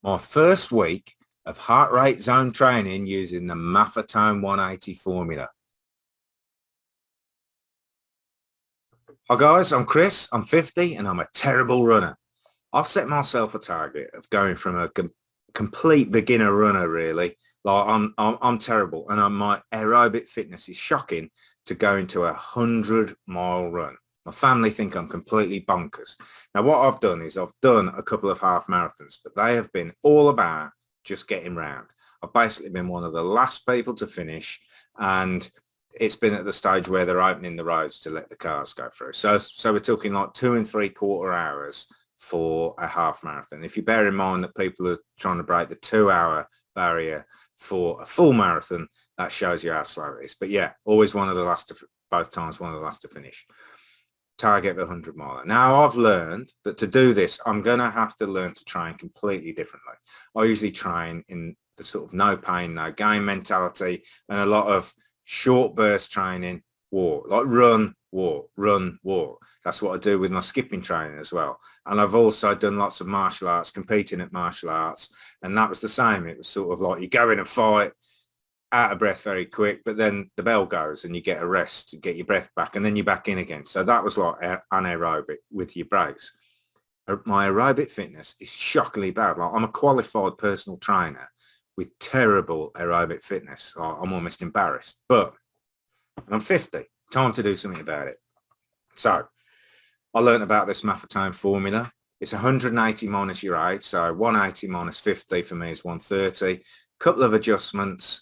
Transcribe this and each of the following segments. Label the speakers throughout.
Speaker 1: My first week of heart rate zone training using the Maffetone 180 formula. Hi guys, I'm Chris, I'm 50 and I'm a terrible runner. I've set myself a target of going from a complete beginner runner really. Like I'm terrible, and my aerobic fitness is shocking to go into a 100-mile run. My family think I'm completely bonkers. Now what I've done is I've done a couple of half marathons, but they have been all about just getting round. I've basically been one of the last people to finish, and it's been at the stage where they're opening the roads to let the cars go through. So we're talking like 2 3/4 hours for a half marathon. If you bear in mind that people are trying to break the 2-hour barrier for a full marathon, that shows you how slow it is. But yeah, always one of the last to, both times one of the last to finish. Target the 100-miler. Now I've learned that to do this, I'm going to have to learn to train completely differently. I usually train in the sort of no pain, no gain mentality, and a lot of short burst training, walk, like run, walk, run, walk. That's what I do with my skipping training as well. And I've also done lots of martial arts, competing at martial arts, and that was the same. It was sort of like you go in a fight, out of breath very quick, but then the bell goes and you get a rest, get your breath back, and then you're back in again. So that was like anaerobic with your breaks. My aerobic fitness is shockingly bad. Like I'm a qualified personal trainer with terrible aerobic fitness. I'm almost embarrassed, but I'm 50. Time to do something about it. So I learned about this Maffetone formula. It's 180 minus your age. So 180 minus 50 for me is 130. Couple of adjustments.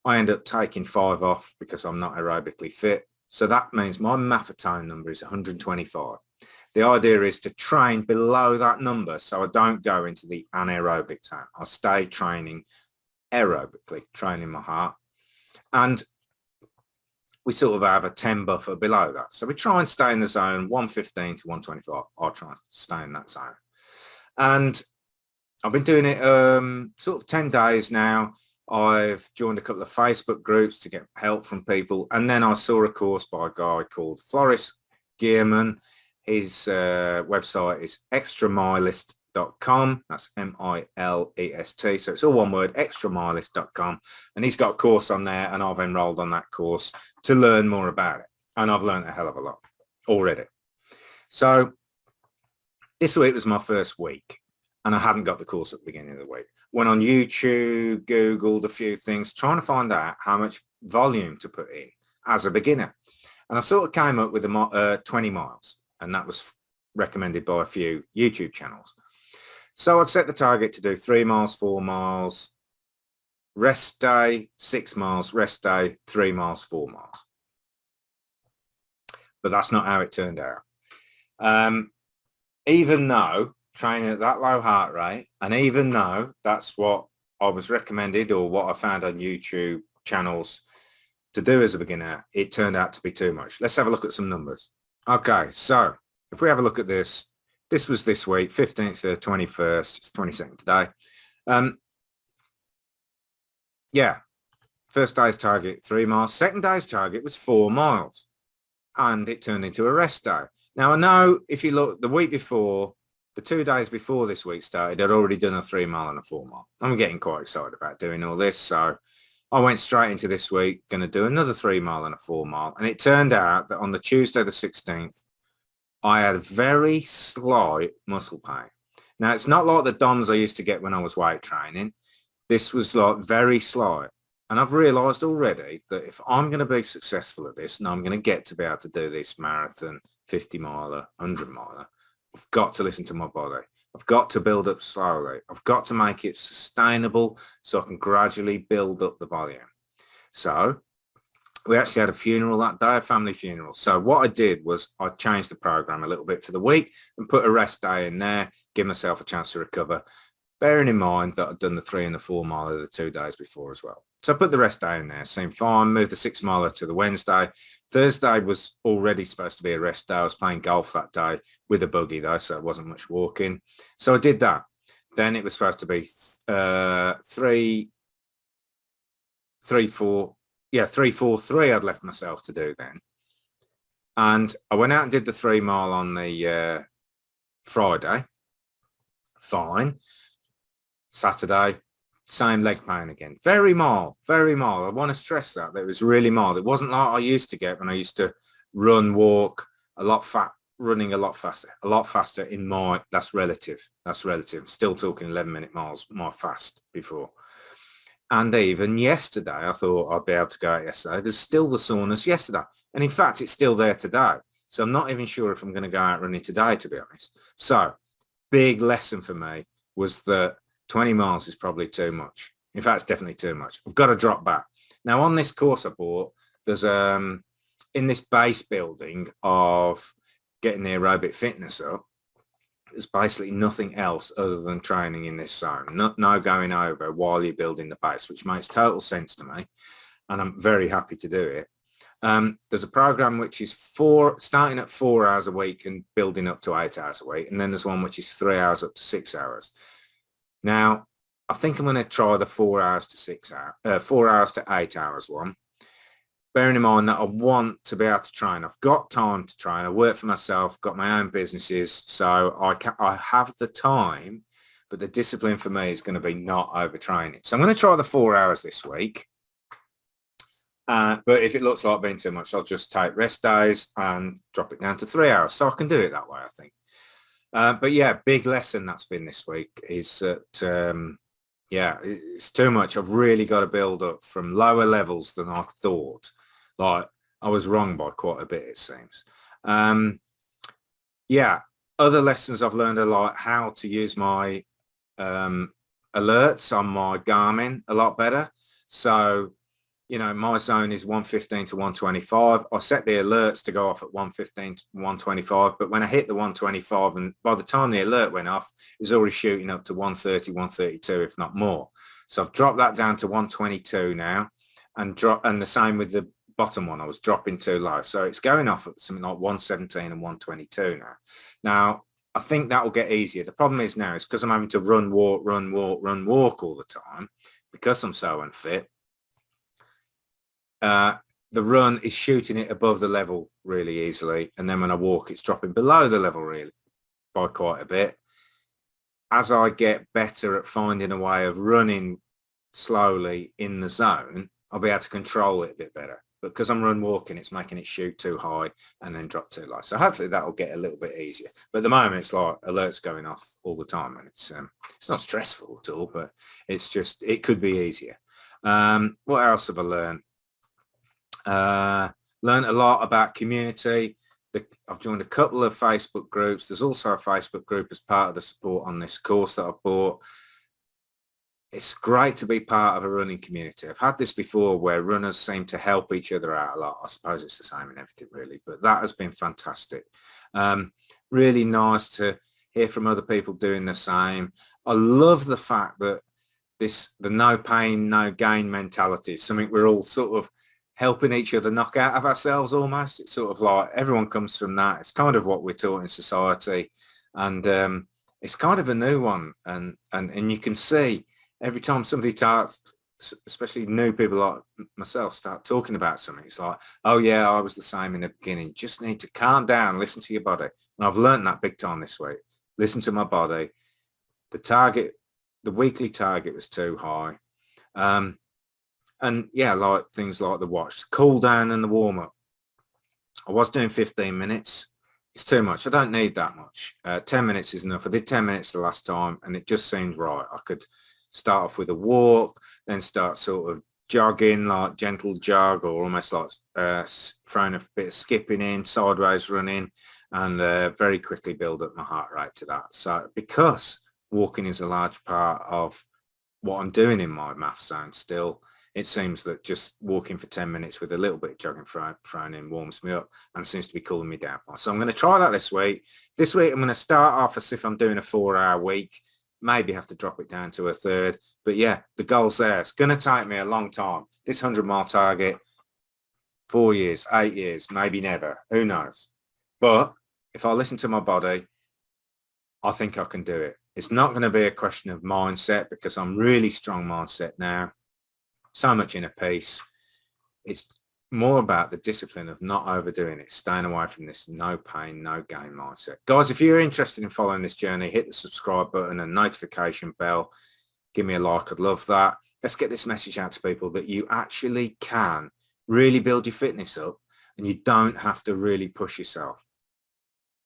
Speaker 1: I end up taking 5 off because I'm not aerobically fit. So that means my Maffetone number is 125. The idea is to train below that number so I don't go into the anaerobic zone. I stay training aerobically, training my heart. And we sort of have a 10 buffer below that. So we try and stay in the zone 115 to 125. I'll try and stay in that zone. And I've been doing it sort of 10 days now. I've joined a couple of Facebook groups to get help from people. And then I saw a course by a guy called Floris Gearman. His website is extramilist.com. That's M-I-L-E-S-T. So it's all one word, extramilist.com. And he's got a course on there, and I've enrolled on that course to learn more about it. And I've learned a hell of a lot already. So this week was my first week, and I hadn't got the course at the beginning of the week. Went on YouTube, Googled a few things, trying to find out how much volume to put in as a beginner. And I sort of came up with 20 miles, and that was recommended by a few YouTube channels. So I'd set the target to do 3 miles, 4 miles, rest day, 6 miles, rest day, 3 miles, 4 miles. But that's not how it turned out. Even though training at that low heart rate, and even though that's what I was recommended or what I found on YouTube channels to do as a beginner, it turned out to be too much. Let's have a look at some numbers. Okay, so if we have a look at this was this week, 15th to 21st, it's 22nd today. Yeah, first day's target, 3 miles. Second day's target was 4 miles, and it turned into a rest day. Now, I know if you look the week before, the 2 days before this week started, I'd already done a 3 mile and a 4 mile. I'm getting quite excited about doing all this. So I went straight into this week, going to do another 3 mile and a 4 mile. And it turned out that on the Tuesday, the 16th, I had very slight muscle pain. Now, it's not like the DOMs I used to get when I was weight training. This was like very slight. And I've realized already that if I'm going to be successful at this and I'm going to get to be able to do this marathon, 50 miler, 100 miler, I've got to listen to my body. I've got to build up slowly. I've got to make it sustainable so I can gradually build up the volume. So we actually had a funeral that day, a family funeral. So what I did was I changed the program a little bit for the week and put a rest day in there, give myself a chance to recover, bearing in mind that I'd done the 3 and the 4 miler the 2 days before as well. So I put the rest day in there, seemed fine, moved the 6 miler to the Wednesday. Thursday was already supposed to be a rest day. I was playing golf that day with a buggy though, so it wasn't much walking. So I did that. Then it was supposed to be 3, 4, 3 I'd left myself to do then. And I went out and did the 3 mile on the Friday. Fine. Saturday, same leg pain again. Very mild, very mild. I want to stress that it was really mild. It wasn't like I used to get when I used to run, walk a lot running a lot faster in my, that's relative. Still talking 11-minute miles, my fast before. And even yesterday, I thought I'd be able to go out yesterday. There's still the soreness yesterday. And in fact, it's still there today. So I'm not even sure if I'm going to go out running today, to be honest. So big lesson for me was that 20 miles is probably too much. In fact, it's definitely too much. I've got to drop back. Now, on this course I bought, there's in this base building of getting the aerobic fitness up, there's basically nothing else other than training in this zone. No going over while you're building the base, which makes total sense to me. And I'm very happy to do it. There's a program which is starting at 4 hours a week and building up to 8 hours a week. And then there's one which is 3 hours up to 6 hours. Now, I think I'm going to try the 4 hours to 4 hours to 8 hours one. Bearing in mind that I want to be able to train. I've got time to train. I work for myself, got my own businesses. So I have the time, but the discipline for me is going to be not overtraining. So I'm going to try the 4 hours this week. But if it looks like being too much, I'll just take rest days and drop it down to 3 hours. So I can do it that way, I think. But yeah, big lesson that's been this week is that, yeah, it's too much. I've really got to build up from lower levels than I thought. Like, I was wrong by quite a bit, it seems. Yeah, other lessons I've learned are like how to use my alerts on my Garmin a lot better. So, you know, my zone is 115 to 125. I set the alerts to go off at 115 to 125, but when I hit the 125, and by the time the alert went off, it was already shooting up to 130, 132, if not more. So I've dropped that down to 122 now, and the same with the bottom one. I was dropping too low. So it's going off at something like 117 and 122 now. Now, I think that will get easier. The problem is now is because I'm having to run, walk all the time because I'm so unfit. The run is shooting it above the level really easily. And then when I walk, it's dropping below the level really by quite a bit. As I get better at finding a way of running slowly in the zone, I'll be able to control it a bit better. But because I'm run walking, it's making it shoot too high and then drop too low. So hopefully that will get a little bit easier. But at the moment, it's like alerts going off all the time. And it's not stressful at all, but it's just, it could be easier. What else have I learned? Learned a lot about community. I've joined a couple of Facebook groups. There's also a Facebook group as part of the support on this course that I bought. It's great to be part of a running community. I've had this before where runners seem to help each other out a lot. I suppose it's the same in everything really, but that has been fantastic. Really nice to hear from other people doing the same. I love the fact that the no pain, no gain mentality is something we're all sort of helping each other knock out of ourselves almost. It's sort of like everyone comes from that. It's kind of what we're taught in society, and it's kind of a new one. And you can see every time somebody starts, especially new people like myself, start talking about something, it's like, oh yeah, I was the same in the beginning. You just need to calm down, listen to your body. And I've learned that big time this week. Listen to my body. The weekly target was too high. And yeah, like things like the watch, the cool down and the warm up. I was doing 15 minutes. It's too much. I don't need that much. 10 minutes is enough. I did 10 minutes the last time and it just seemed right. I could start off with a walk, then start sort of jogging, like gentle jog, or almost like throwing a bit of skipping in, sideways running, and very quickly build up my heart rate to that. So because walking is a large part of what I'm doing in my math zone still, it seems that just walking for 10 minutes with a little bit of jogging thrown in warms me up and seems to be cooling me down. So I'm going to try that this week. This week I'm going to start off as if I'm doing a 4-hour week, maybe have to drop it down to a third. But yeah, the goal's there. It's going to take me a long time. This 100-mile target, 4 years, 8 years, maybe never. Who knows? But if I listen to my body, I think I can do it. It's not going to be a question of mindset because I'm really strong mindset now. So much inner peace. It's more about the discipline of not overdoing it, staying away from this no pain, no gain mindset. Guys, if you're interested in following this journey, hit the subscribe button and notification bell. Give me a like. I'd love that. Let's get this message out to people that you actually can really build your fitness up and you don't have to really push yourself.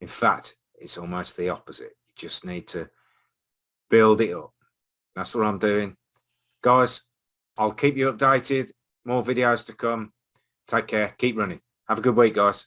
Speaker 1: In fact, it's almost the opposite. You just need to build it up. That's what I'm doing. Guys, I'll keep you updated. More videos to come. Take care. Keep running. Have a good week, guys.